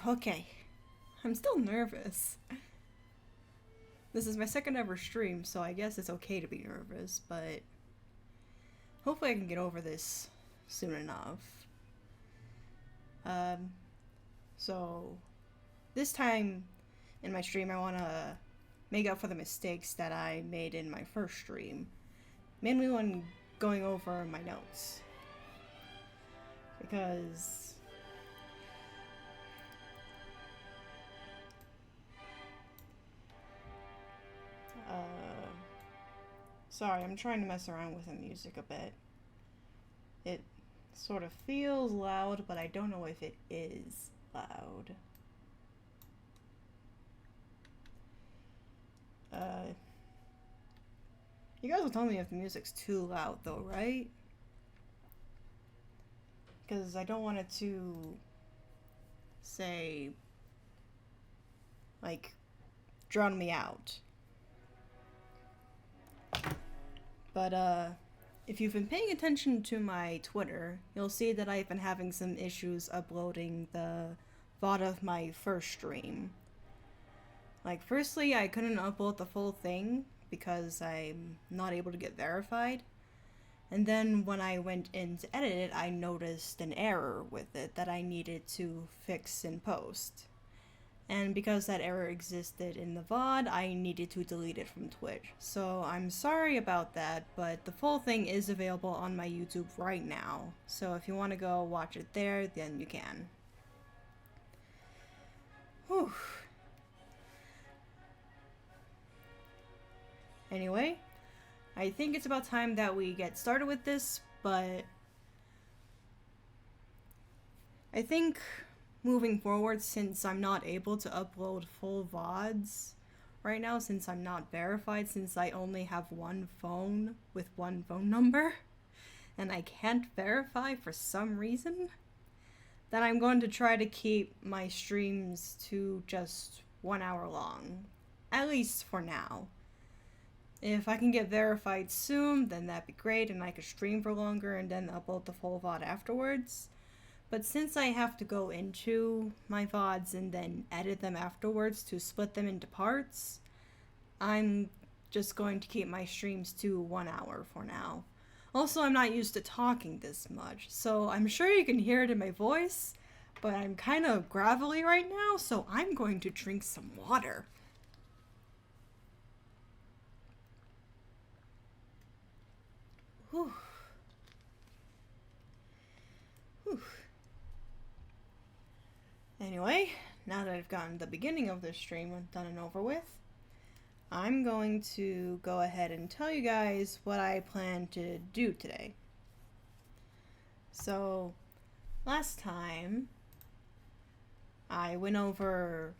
Okay. I'm still nervous. This is my second ever stream, so I guess it's okay to be nervous, but hopefully I can get over this soon enough. So this time in my stream, I want to make up for the mistakes that I made in my first stream, mainly when going over my notes, because sorry, I'm trying to mess around with the music a bit. It sort of feels loud, but I don't know if it is loud. You guys will tell me if the music's too loud though, right? Because I don't want it to say, like, drown me out. But if you've been paying attention to my Twitter, you'll see that I've been having some issues uploading the VOD of my first stream. Like, firstly, I couldn't upload the full thing because I'm not able to get verified. And then when I went in to edit it, I noticed an error with it that I needed to fix in post. And because that error existed in the VOD, I needed to delete it from Twitch. So I'm sorry about that, but the full thing is available on my YouTube right now. So if you want to go watch it there, then you can. Whew. Anyway, I think it's about time that we get started with this, but I think moving forward, since I'm not able to upload full VODs right now, since I'm not verified, since I only have one phone with one phone number, and I can't verify for some reason, then I'm going to try to keep my streams to just 1 hour long, at least for now. If I can get verified soon, then that'd be great, and I could stream for longer and then upload the full VOD afterwards. But since I have to go into my VODs and then edit them afterwards to split them into parts, I'm just going to keep my streams to 1 hour for now. Also, I'm not used to talking this much, so I'm sure you can hear it in my voice, but I'm kind of gravelly right now, so I'm going to drink some water. Whew. Whew. Anyway, now that I've gotten the beginning of this stream done and over with, I'm going to go ahead and tell you guys what I plan to do today. So, last time, I went over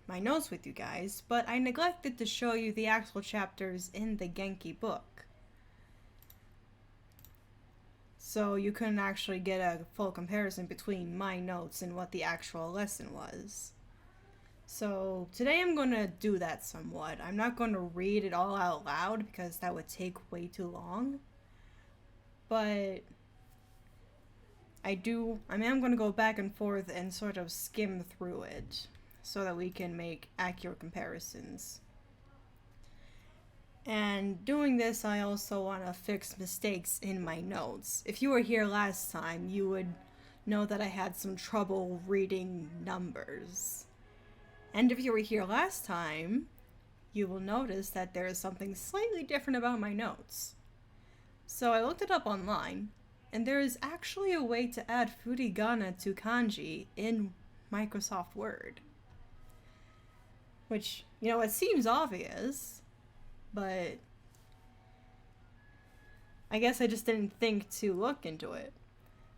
my notes with you guys, but I neglected to show you the actual chapters in the Genki book. So you couldn't actually get a full comparison between my notes and what the actual lesson was. So today I'm going to do that somewhat. I'm not going to read it all out loud because that would take way too long. But I am going to go back and forth and sort of skim through it so that we can make accurate comparisons. And doing this, I also want to fix mistakes in my notes. If you were here last time, you would know that I had some trouble reading numbers. And if you were here last time, you will notice that there is something slightly different about my notes. So I looked it up online, and there is actually a way to add furigana to kanji in Microsoft Word. Which, you know, it seems obvious, but I guess I just didn't think to look into it.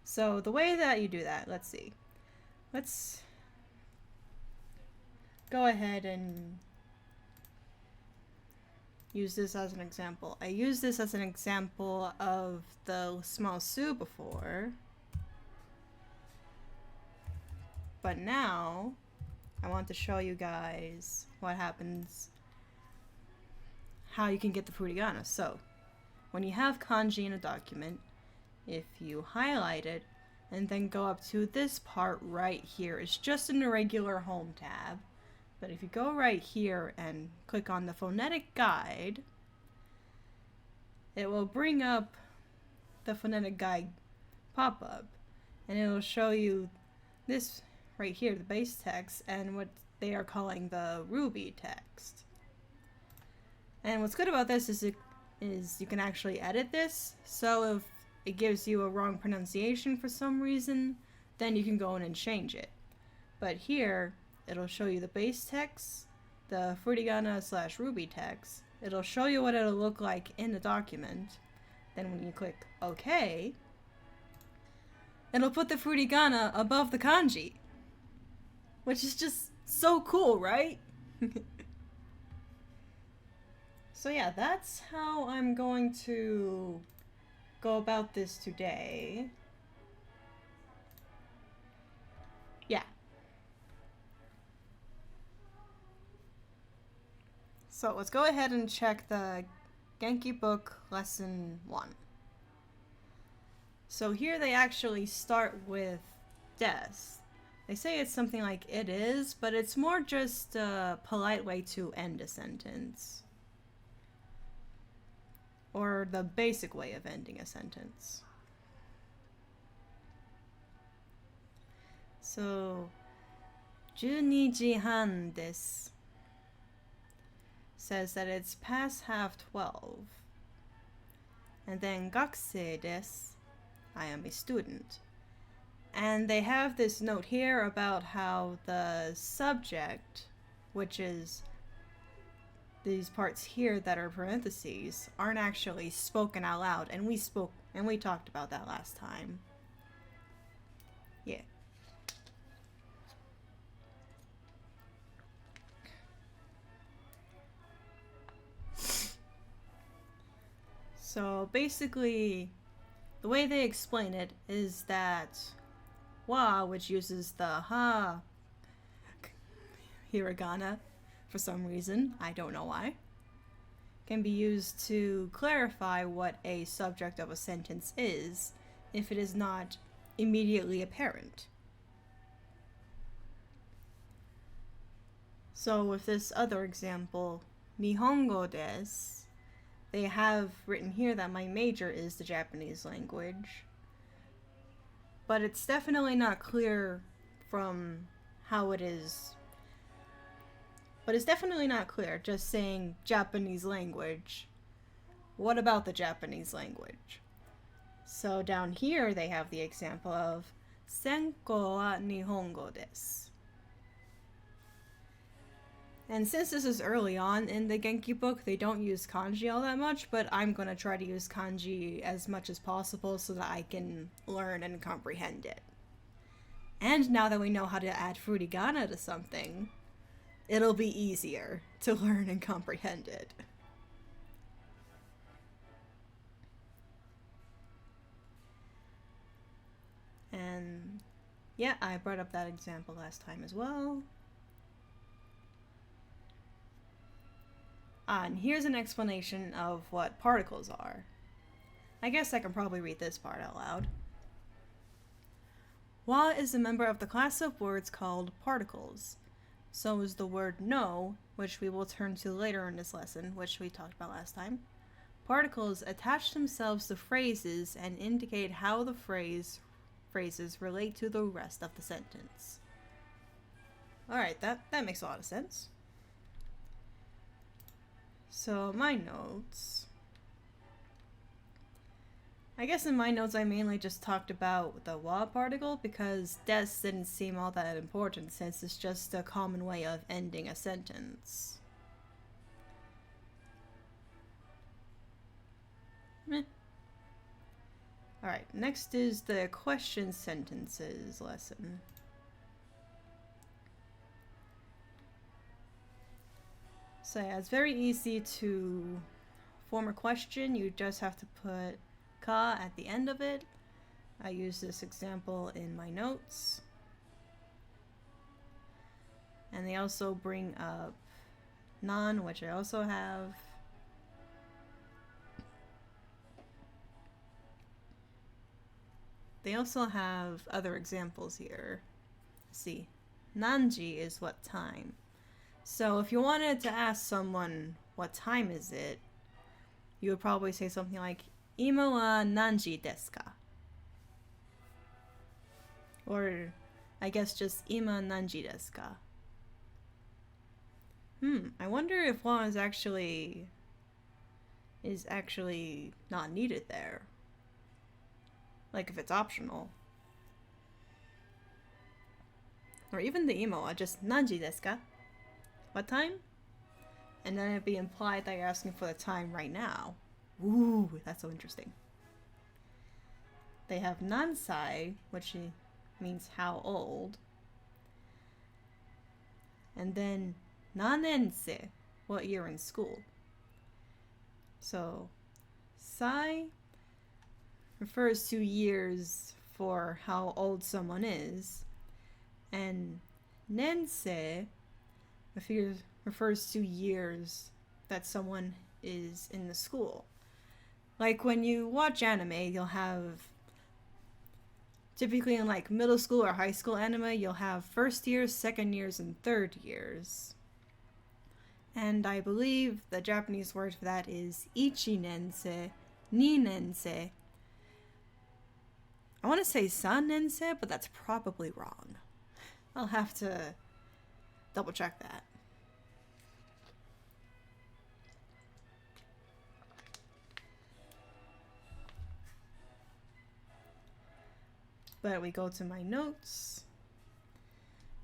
So the way that you do that, let's see. Let's go ahead and use this as an example. I used this as an example of the small Su before, but now I want to show you guys what happens, how you can get the furigana. So when you have kanji in a document, if you highlight it, and then go up to this part right here. It's just in the regular home tab. But if you go right here and click on the phonetic guide, it will bring up the phonetic guide pop-up, and it will show you this right here, the base text, and what they are calling the Ruby text. And what's good about this is you can actually edit this, so if it gives you a wrong pronunciation for some reason, then you can go in and change it. But here, it'll show you the base text, the furigana/Ruby text. It'll show you what it'll look like in the document. Then when you click OK, it'll put the furigana above the kanji. Which is just so cool, right? So yeah, that's how I'm going to go about this today. Yeah. So let's go ahead and check the Genki book lesson 1. So here they actually start with des. They say it's something like it is, but it's more just a polite way to end a sentence. Or the basic way of ending a sentence. So, 12時半です says that it's past 12:30. And then 学生です I am a student. And they have this note here about how the subject, which is these parts here that are parentheses, aren't actually spoken out loud, and we talked about that last time. Yeah. So basically, the way they explain it is that wa, which uses the ha hiragana for some reason, I don't know why, can be used to clarify what a subject of a sentence is if it is not immediately apparent. So with this other example, Nihongo desu, they have written here that my major is the Japanese language. But it's definitely not clear from how it is. But it's definitely not clear just saying Japanese language. What about the Japanese language? So down here they have the example of Senko wa Nihongo desu. And since this is early on in the Genki book, they don't use kanji all that much, but I'm going to try to use kanji as much as possible so that I can learn and comprehend it. And now that we know how to add furigana to something, it'll be easier to learn and comprehend it. And yeah, I brought up that example last time as well. And here's an explanation of what particles are. I guess I can probably read this part out loud. Wa is a member of the class of words called particles. So is the word no, which we will turn to later in this lesson, which we talked about last time. Particles attach themselves to phrases and indicate how the phrases relate to the rest of the sentence. Alright, that makes a lot of sense. So, my notes. I guess in my notes I mainly just talked about the wa particle because des didn't seem all that important since it's just a common way of ending a sentence. Meh. Alright, next is the question sentences lesson. So yeah, it's very easy to form a question. You just have to put ka at the end of it. I use this example in my notes. And they also bring up nan, which I also have. they also have other examples here. Let's see. Nanji is what time. So if you wanted to ask someone what time is it, you would probably say something like Ima wa nanji desu ka? Or I guess just Ima nanji desu ka? I wonder if wa is actually not needed there. Like if it's optional. Or even the ima wa, just nanji desu ka? What time? And then it'd be implied that you're asking for the time right now. Ooh, that's so interesting. They have nansai, which means how old. And then nanense, what year in school. So, sai refers to years for how old someone is, and nense refers to years that someone is in the school. Like when you watch anime, you'll have, typically in like middle school or high school anime, you'll have first years, second years, and third years. And I believe the Japanese word for that is ichinense, ninense. I want to say sanense, but that's probably wrong. I'll have to double check that. But we go to my notes.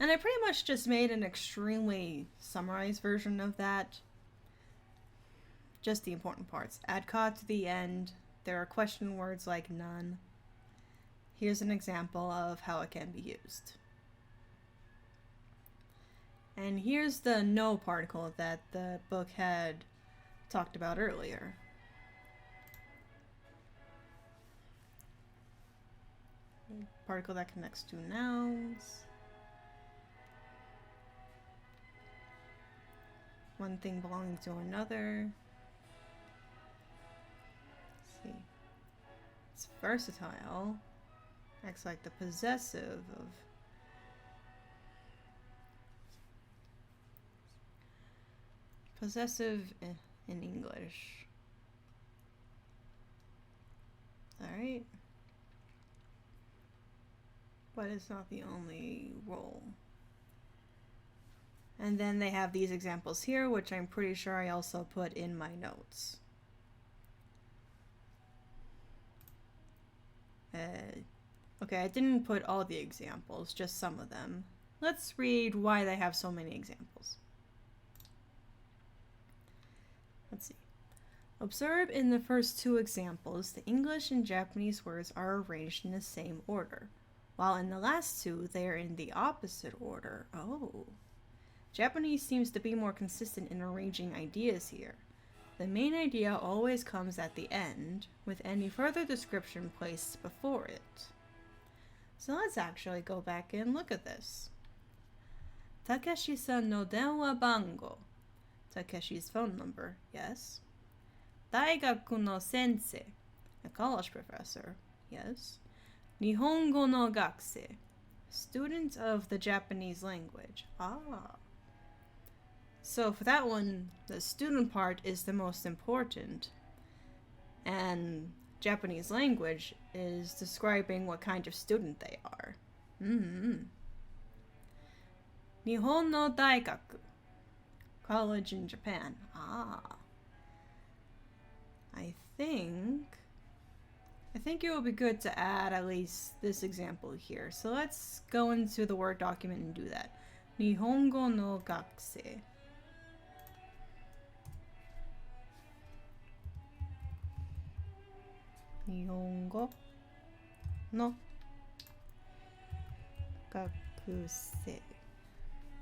And I pretty much just made an extremely summarized version of that. Just the important parts. Add ka to the end. There are question words like none. Here's an example of how it can be used. And here's the no particle that the book had talked about earlier. Particle that connects to nouns. One thing belonging to another. Let's see. It's versatile. Acts like the possessive of. Possessive in English. Alright. But it's not the only role. And then they have these examples here, which I'm pretty sure I also put in my notes. Okay, I didn't put all the examples, just some of them. Let's read why they have so many examples. Let's see. Observe in the first two examples, the English and Japanese words are arranged in the same order, while in the last two, they are in the opposite order. Oh. Japanese seems to be more consistent in arranging ideas here. The main idea always comes at the end, with any further description placed before it. So let's actually go back and look at this. Takeshi-san no denwa bango. Takeshi's phone number, yes. Daigaku no sensei, a college professor, yes. Nihongo no gakusei, student of the Japanese language. Ah. So for that one, the student part is the most important. And Japanese language is describing what kind of student they are. Nihon no Daigaku, college in Japan. Ah. I think it would be good to add at least this example here. So let's go into the Word document and do that. Nihongo no gakusei. Nihongo no gakusei.